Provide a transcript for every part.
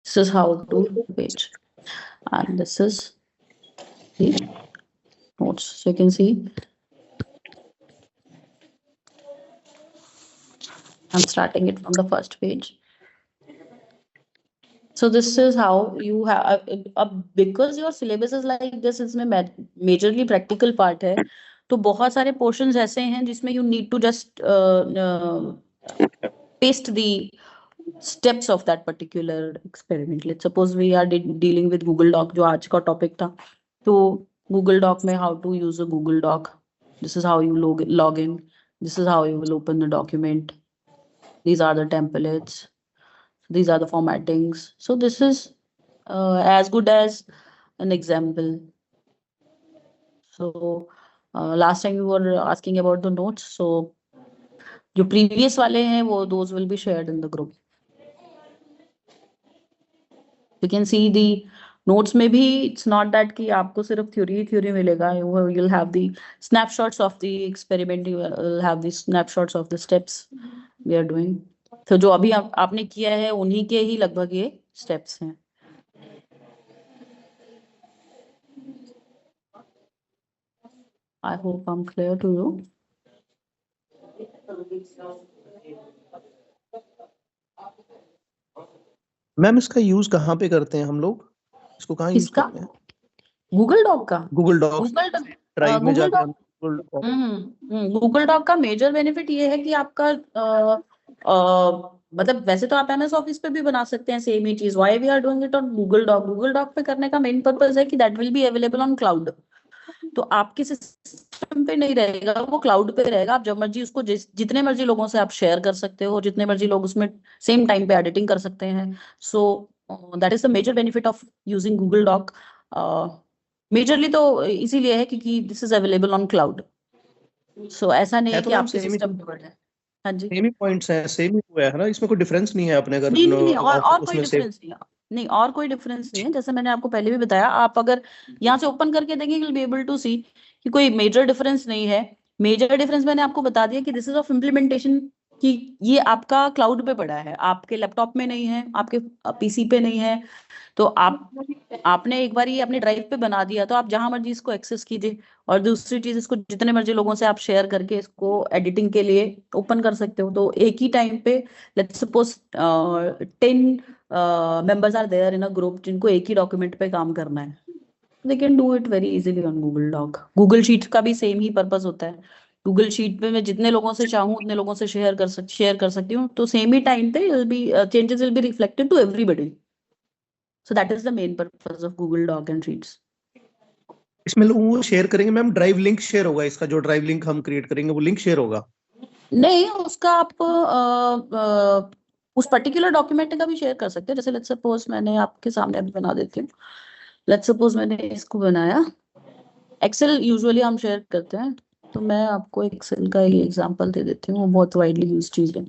This is how to page, and this is the notes. So you can see I'm starting it from the first page. So this is how you have because your syllabus is like this, इसमें majorly practical part है, तो बहुत सारे portions ऐसे हैं जिसमें you need to just paste the steps of that particular experiment. Let's suppose we are dealing with Google Doc, जो आज का topic था, तो Google Doc में how to use a Google Doc. This is how you log in. This is how you will open the document. These are the templates. These are the formattings. So this is as good as an example. So last time you were asking about the notes. So जो previous वाले हैं वो those will be shared in the group. You can see the notes में भी it's not that कि आपको सिर्फ theory मिलेगा. You'll have the snapshots of the experiment. You will have the snapshots of the steps we are doing. तो जो अभी आपने किया है उन्हीं के ही लगभग ये steps हैं. I hope I'm clear to you. Ma'am इसका यूज कहाँ पे करते हैं हम लोग? इसको कहाँ यूज करते हैं? गूगल डॉक का? गूगल डॉक ड्राइव में जाके हम गूगल डॉक का मेजर बेनिफिट ये है कि आपका मतलब वैसे तो आप MS ऑफिस पे भी बना सकते हैं सेम ही चीज. Why we are doing it on Google doc? Google doc पे करने का मेन पर्पस है कि that will be available on cloud. तो आपके सिस्टम पे नहीं रहेगा, वो क्लाउड पे रहेगा. आप जब मर्जी उसको जितने मर्जी लोगों से आप शेयर कर सकते हो, जितने मर्जी लोग उसमें सेम टाइम पे एडिटिंग कर सकते हैं. So that is the major benefit of using Google doc. Majorly तो इसीलिए है क्योंकि this is available on cloud. So ऐसा नहीं है कि आपके सिस्टम पे बढ़ जाए. हाँ जी, सेम ही पॉइंट्स हैं, सेम ही हुआ है ना, इसमें कोई डिफरेंस नहीं है अपने अगर नहीं और कोई डिफरेंस नहीं है. नहीं और कोई डिफरेंस नहीं है. जैसे मैंने आपको पहले भी बताया, आप अगर यहाँ से ओपन करके देंगे you will be able to see कि कोई मेजर डिफरेंस नहीं है. मेजर डिफरेंस मैंने आपको बता दिया कि दिस इज ऑफ इम्प्लीमेंटेशन, कि ये आपका क्लाउड पे पड़ा है, आपके लैपटॉप में नहीं है, आपके पीसी पे नहीं है. तो आपने एक बार ये अपने ड्राइव पे बना दिया तो आप जहां मर्जी इसको एक्सेस कीजिए. और दूसरी चीज, इसको जितने मर्जी लोगों से आप शेयर करके इसको एडिटिंग के लिए ओपन कर सकते हो. तो एक ही टाइम पे let's suppose 10 members are there in a group जिनको एक ही डॉक्यूमेंट पे काम करना है. They can do it very easily on Google doc. Google sheet का भी सेम ही पर्पस होता है. गूगल शीट पे मैं जितने लोगों से चाहूँ उतने लोगों से शेयर कर सकती हूँ. तो सेम ही टाइम पे changes will be reflected to everybody. So that is the main purpose of Google Doc and Sheets. इसमें लोग वो शेयर करेंगे मैम, ड्राइव लिंक शेयर होगा इसका, जो ड्राइव लिंक हम क्रिएट करेंगे वो लिंक शेयर होगा? नहीं, उसका आप उस पर्टिकुलर डॉक्यूमेंट का भी शेयर कर सकते हैं. जैसे लेट्स सपोज मैंने आपके सामने अभी बना देती हूँ. लेट्स सपोज मैंने इसको बनाया. एक्सेल यूजुअली हम शेयर करते हैं, तो मैं आपको एक्सेल का ही एग्जांपल दे देती हूँ. वो बहुत वाइडली यूज चीज है,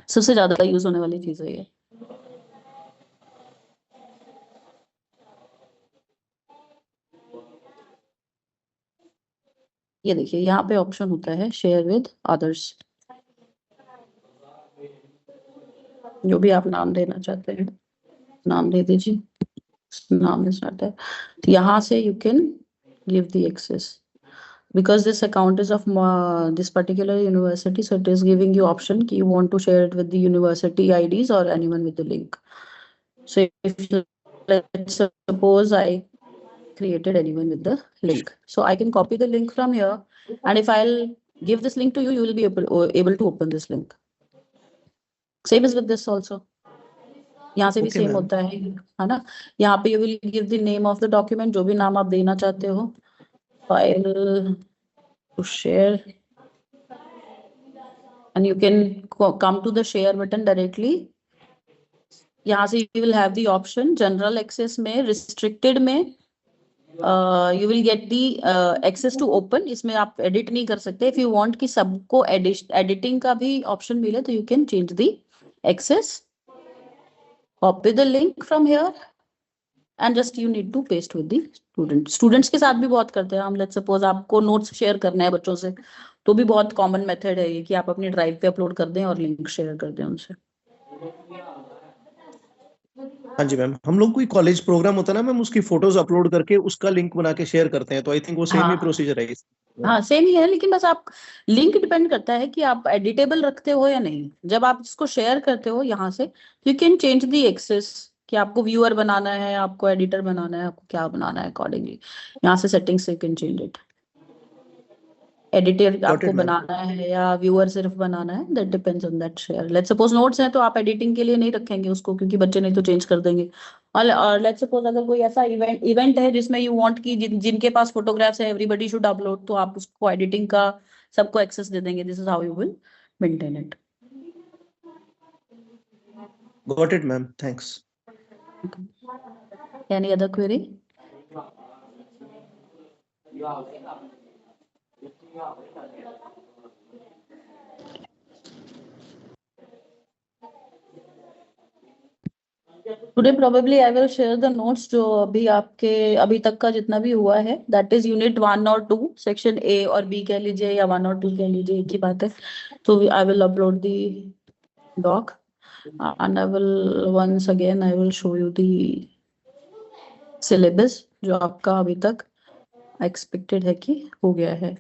सबसे ज्यादा यूज होने वाली चीज है ये. ये देखिए यहाँ पे ऑप्शन होता है शेयर विद अदर्स. जो भी आप नाम देना चाहते हैं नाम दे दीजिए. नाम is not there. तो यहाँ से you can give the access because this account is of this particular university, so it is giving you option कि you want to share it with the university IDs or anyone with the link. So if let's suppose I created anyone with the link, so I can copy the link from here, and if I'll give this link to you, you will be able to open this link. Same is with this also. यहाँ से भी same होता है ना. यहाँ पे you will give the name of the document, जो भी नाम आप देना चाहते हो. File to share, and you can come to the share button directly. यहाँ से you will have the option general access में, restricted में you will get the access to open. इसमें आप edit नहीं कर सकते. If you want कि सबको editing का भी option मिले तो you can change the access. Copy the link from here and just you need to paste with the students के साथ भी बहुत करते हैं हम. Let's suppose आपको notes share करना है बच्चों से, तो भी बहुत common method है ये कि आप अपनी drive पे upload कर दें और link share कर दें उनसे. हाँ जी मैम, हम लोग कोई कॉलेज प्रोग्राम होता है ना मैम, उसकी फोटोज अपलोड करके उसका लिंक बना के शेयर करते हैं, तो आई थिंक वो सेम ही हाँ प्रोसीजर है हाँ सेम ही है, लेकिन बस आप लिंक डिपेंड करता है कि आप एडिटेबल रखते हो या नहीं। जब आप इसको शेयर करते हो यहाँ से, you can change the access कि आपको व्यूअर बनाना है, आपको एडिटर बनाना है, आपको क्या बनाना है, अकॉर्डिंगली यहाँ से सेटिंग्स से you can change it. Editor got आपको इट मैम। बनाना है या व्यूअर सिर्फ बनाना है, that depends on that share. Let's suppose notes है तो आप एडिटिंग के लिए नहीं रखेंगे उसको, क्योंकि बच्चे नहीं तो चेंज कर देंगे। और लेट्स सपोज अगर कोई ऐसा इवेंट है जिसमें यू वांट कि जिनके पास फोटोग्राफ्स है एवरीबॉडी शुड अपलोड, तो आप उसको एडिटिंग का सबको एक्सेस दे देंगे। This is how you will maintain it. Got it ma'am, thanks. Any other query? Today probably I will share the notes जो अभी आपके अभी तक का जितना भी हुआ है, दैट इज यूनिट 1 और 2, सेक्शन ए और बी कह लीजिए या 1 और 2 कह लीजिए, एक ही बात है। तो I will upload the doc and I will once again I will show you the syllabus जो आपका अभी तक एक्सपेक्टेड है कि हो गया है।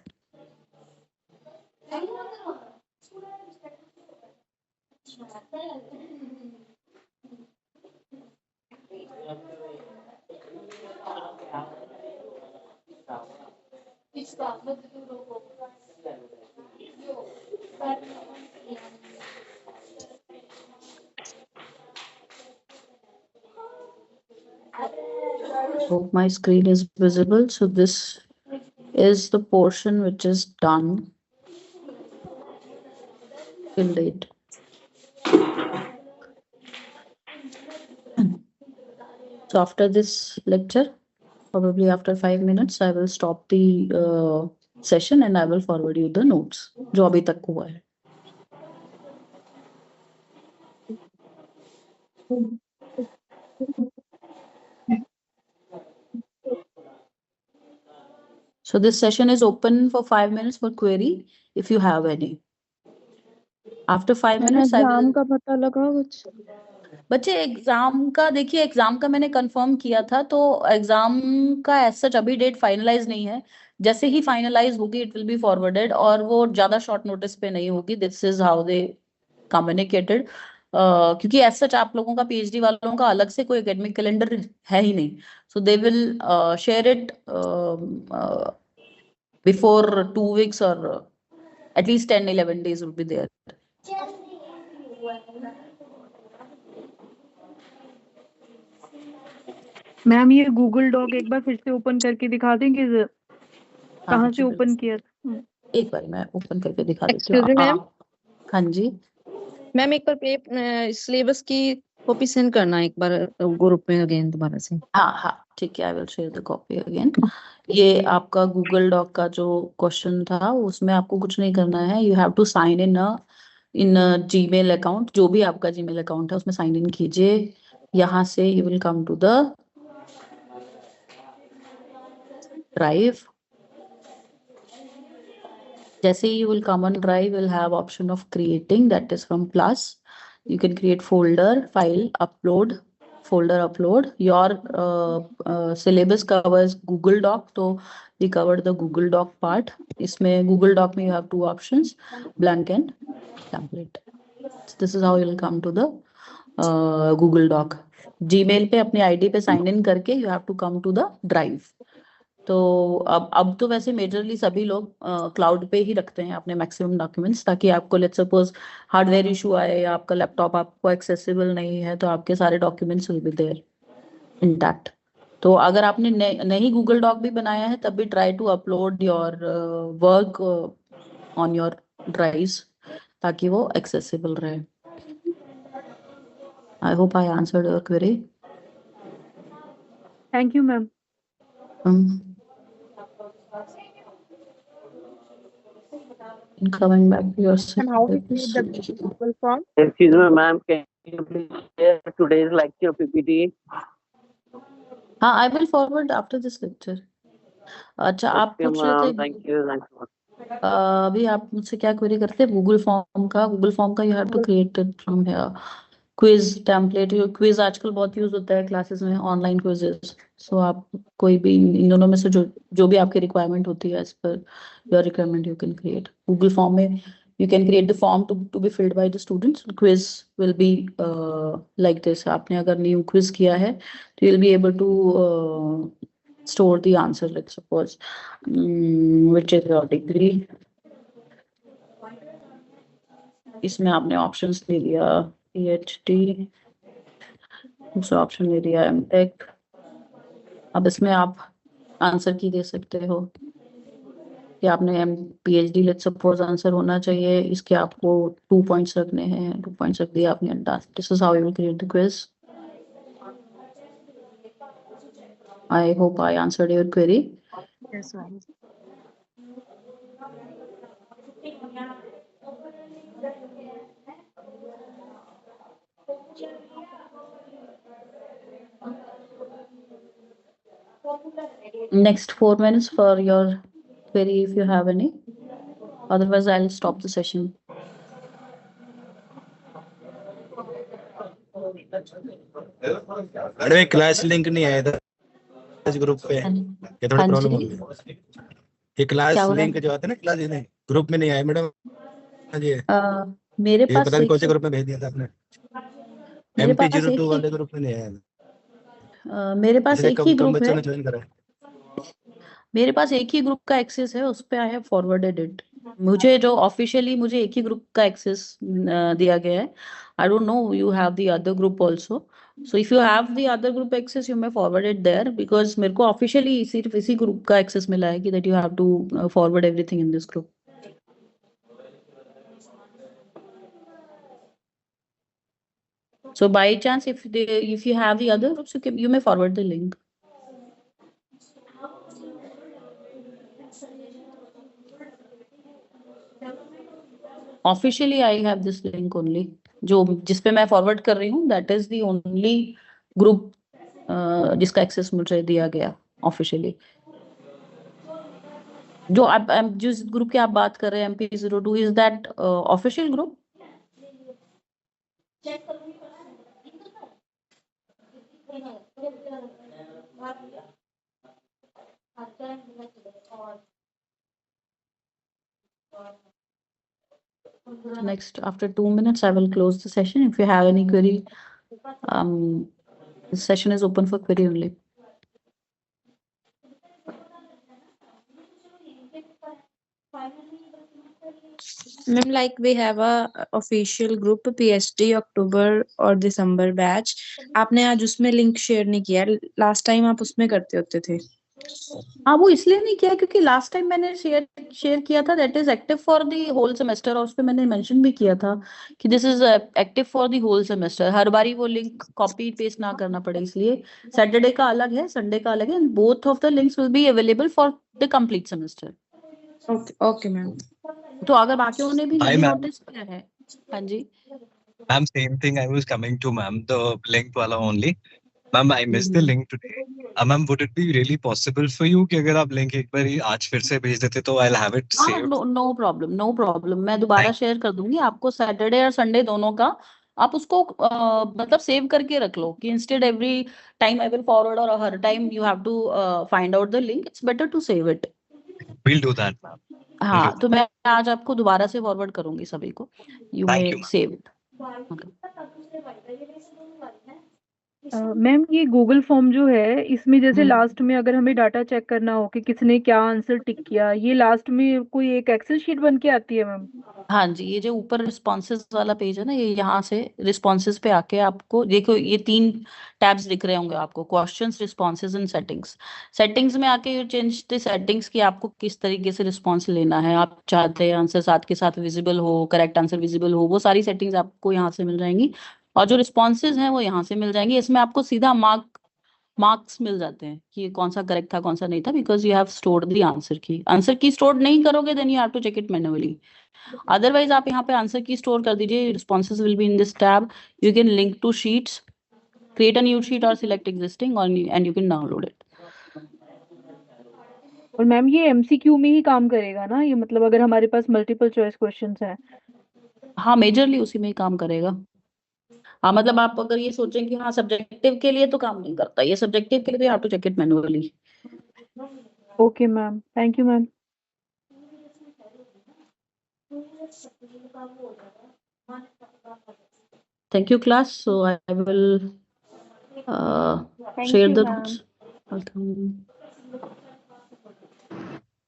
Hope my screen is visible. So this is the portion which is done till date. So after this lecture, probably after 5 minutes, I will stop the session and I will forward you the notes जो अभी तक हुआ है। So this session is open for 5 minutes for query if you have any. After 5 minutes, I will. Exam का पता लगा कुछ? बच्चे एग्जाम का देखिए, एग्जाम का मैंने कंफर्म किया था, तो एग्जाम का एज सच अभी डेट फाइनलाइज नहीं है। जैसे ही फाइनलाइज होगी इट विल बी फॉरवर्डेड, और वो ज्यादा शॉर्ट नोटिस पे नहीं होगी। This is how they communicated. क्योंकि एज सच आप लोगों का पीएचडी वालों का अलग से कोई एकेडमिक कैलेंडर है ही नहीं, so they will share it before 2 weeks or at least 10-11 days will be there. Ma'am ये गूगल डॉक एक बार फिर से ओपन करके दिखा देंगे कहाँ से ओपन किया था? एक बार मैं ओपन करके दिखा देती Excuse me, हूँ। मैम। हाँ जी मैम एक बार सिलेबस की कॉपी सेंड करना एक बार ग्रुप में अगेन दोबारा से। हाँ हाँ ठीक है, I will share the copy again. ये आपका गूगल डॉक का जो क्वेश्चन था उसमें आपको कुछ नहीं करना है। You have to sign in Gmail account, जो भी आपका जीमेल अकाउंट है उसमें साइन इन कीजिए। यहाँ से you will come to the drive. जैसे you will come on drive, will have option of creating, that is from plus. You can create folder, file, upload, folder upload. Your syllabus covers Google Doc, so we covered the Google Doc part. इसमें Google Doc में you have 2 options, blank and template. So this is how you will come to the Google Doc. Gmail पे अपनी ID पे sign in करके you have to come to the drive. तो अब तो वैसे मेजरली सभी लोग क्लाउड पे ही रखते हैं अपने मैक्सिमम डॉक्यूमेंट्स, ताकि आपको लेट्स सपोज हार्डवेयर इशू आए या आपका लैपटॉप आपको एक्सेसिबल नहीं है तो आपके सारे documents will be there intact. तो अगर आपने नहीं गूगल डॉक भी बनाया है तब भी try to upload your work on your drives ताकि वो एक्सेसिबल रहे। I hope I answered your query. Thank you ma'am. Coming back to your And how we create the Google form? Excuse me, ma'am. Can you please share today's lecture PPT? हाँ, I will forward after this lecture. अच्छा आप Okay, पूछ रहे ma'am. थे Thank you. Thanks so much. अभी आप मुझसे क्या क्वेरी करते हैं? गूगल फॉर्म का you have to create it from here. Quiz template, quiz आजकल बहुत यूज होता है क्लासेस में, ऑनलाइन क्विजेस। सो आप कोई भी इन दोनों में से जो भी आपकी रिक्वायरमेंट होती है, as per your requirement you can create. Google form में you can create the form to be filled by the students. Quiz will be like this. आपने अगर new quiz किया है तो you'll be able to store the answer. Let's suppose which is your degree. इसमें आपने options ले लिया PhD, दूसरा ऑप्शन ले लिया MTech। अब इसमें आप आंसर की दे सकते हो कि आपने PhD लेट्स सपोज आंसर होना चाहिए, इसके आपको 2 पॉइंट्स रखने हैं, 2 पॉइंट्स रख दिए आपने। This is how you will create the quiz. I hope I answered your query. Yes, ma'am. Next 4 minutes for your query if you have any. Otherwise, I'll stop the session. अरे class link नहीं आया था इस group पे, ये थोड़ी हाँ problem जी। हो गई। ये क्लास क्या हो रहा है? लिंक जो आता है ना, क्लास नहीं ग्रुप में नहीं आया मैडम। हाँ जी, मेरे ये पास पता नहीं एक कौन से ही- ग्रुप में भेज दिया था आपने। मेरे पास MP02 एक वाले ही ग्रुप में नहीं आया। मेरे पास इसलिए एक कम ही कम ग्रुप बच्चों है। ने ज्वाइन करा है। मेरे पास एक ही ग्रुप का एक्सेस है, उस पे आई हैव फॉरवर्डेड इट। मुझे जो ऑफिशियली मुझे एक ही ग्रुप का एक्सेस दिया गया है। I don't know you have the other group also. So if you have the other group access you may forward it there, because मेरे को ऑफिशियली सिर्फ इसी ग्रुप का एक्सेस मिला है कि that you have to forward everything in this group. So by chance if you have the other groups you may forward the link. Officially I have this link only, जो जिस पे मैं forward कर रही हूँ, that is the only group जिसका access मुझे दिया गया ऑफिशियली। जो आप जिस ग्रुप की आप बात कर रहे हैं MP02, is that official group? Next, after 2 minutes, I will close the session. If you have any query, the session is open for query only. Ma'am, like we have a official group PhD October और December batch. आपने आज उसमें link share नहीं किया, last time आप उसमें करते होते थे। हाँ, वो इसलिए नहीं किया क्योंकि लास्ट टाइम मैंने शेयर किया था that is active for the whole semester, और उस पे मैंने मेंशन भी किया था कि this is active for the whole semester. हर बारी वो लिंक कॉपी पेस्ट ना करना पड़े, इसलिए सैटरडे का अलग है, संडे का अलग है, and both of the links will be available for the complete semester. Okay ma'am. तो अगर बाकियों ने भी Hi, नहीं ma'am. नोटिस किया है। हाँ जी Ma'am, same thing. I was coming to ma'am, the link wala only. Ma'am, I missed the link today. Ma'am, would it be really possible for you कि अगर आप लिंक एक बार आज फिर से भेज देते तो I'll have it saved. No problem, no problem, मैं दोबारा शेयर कर दूंगी आपको। सैटरडे और संडे दोनों का आप उसको मतलब सेव करके रख लो कि instead every time I will forward और हर time you have to find out the link, it's better to save it. We'll do that, ma'am. हाँ, तो मैं आज आपको दोबारा से फॉरवर्ड करूंगी सभी को। You Thank may you, ma'am. Save it. Ma'am ये गूगल फॉर्म जो है इसमें जैसे हम्म। लास्ट में अगर हमें डाटा चेक करना हो कि किसने क्या आंसर टिक किया, ये लास्ट में कोई एक एक्सेल शीट बन के आती है मैम? हाँ जी, ये जो ऊपर रिस्पॉन्सेज वाला पेज है ना, ये यहाँ से रिस्पॉन्सेज पे आके आपको देखो ये 3 टैब्स दिख रहे होंगे आपको, questions, responses and settings. Settings में आके यू चेंज द सेटिंग्स कि आपको किस तरीके से रिस्पॉन्स लेना है। आप चाहते हैं आंसर साथ के साथ विजिबल हो, करेक्ट आंसर विजिबल हो, वो सारी सेटिंग्स आपको यहाँ से मिल जाएंगी, और जो रिस्पॉन्सेज हैं वो यहाँ से मिल जाएंगे। इसमें आपको सीधा मार्क्स मिल जाते हैं कि कौन सा करेक्ट था कौन सा नहीं था, because you have stored the answer key store नहीं करोगे then you have to check it manually. Otherwise आप यहाँ पे आंसर की स्टोर कर दीजिए, responses will be in this tab, you can link to sheets, create a new sheet or select existing and you can download it. और ma'am ये MCQ में ही काम करेगा ना ये, मतलब अगर हमारे पास मल्टीपल चॉइस क्वेश्चंस हैं? हाँ, मेजरली उसी में ही काम करेगा। हाँ मतलब आप अगर ये सोचें कि हाँ सब्जेक्टिव के लिए तो काम नहीं करता, ये सब्जेक्टिव के लिए तो you have to check it manually. Okay ma'am, thank you ma'am. Thank you class. So I will Thank share you, the ma'am. notes. Welcome.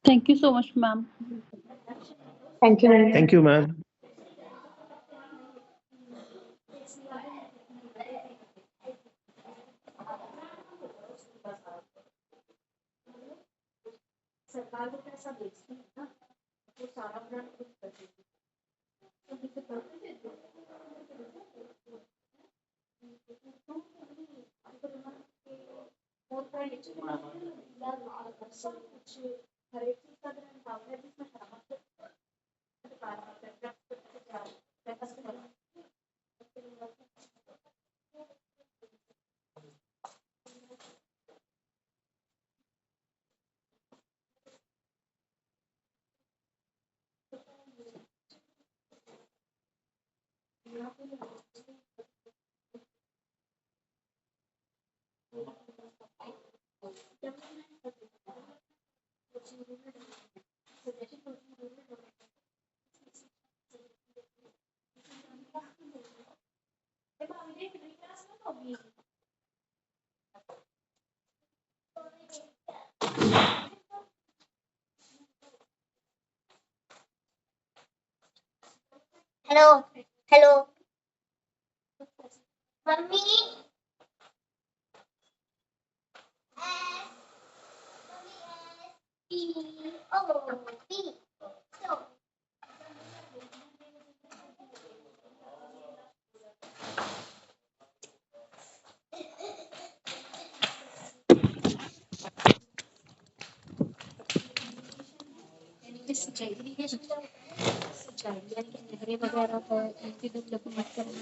Thank you so much, ma'am. Thank you. Thank you, ma'am. Hello, hello. Mummy. S-P-O-P. So. सिंचाई यानी कि नहरें वगैरह है, इनकी development करना।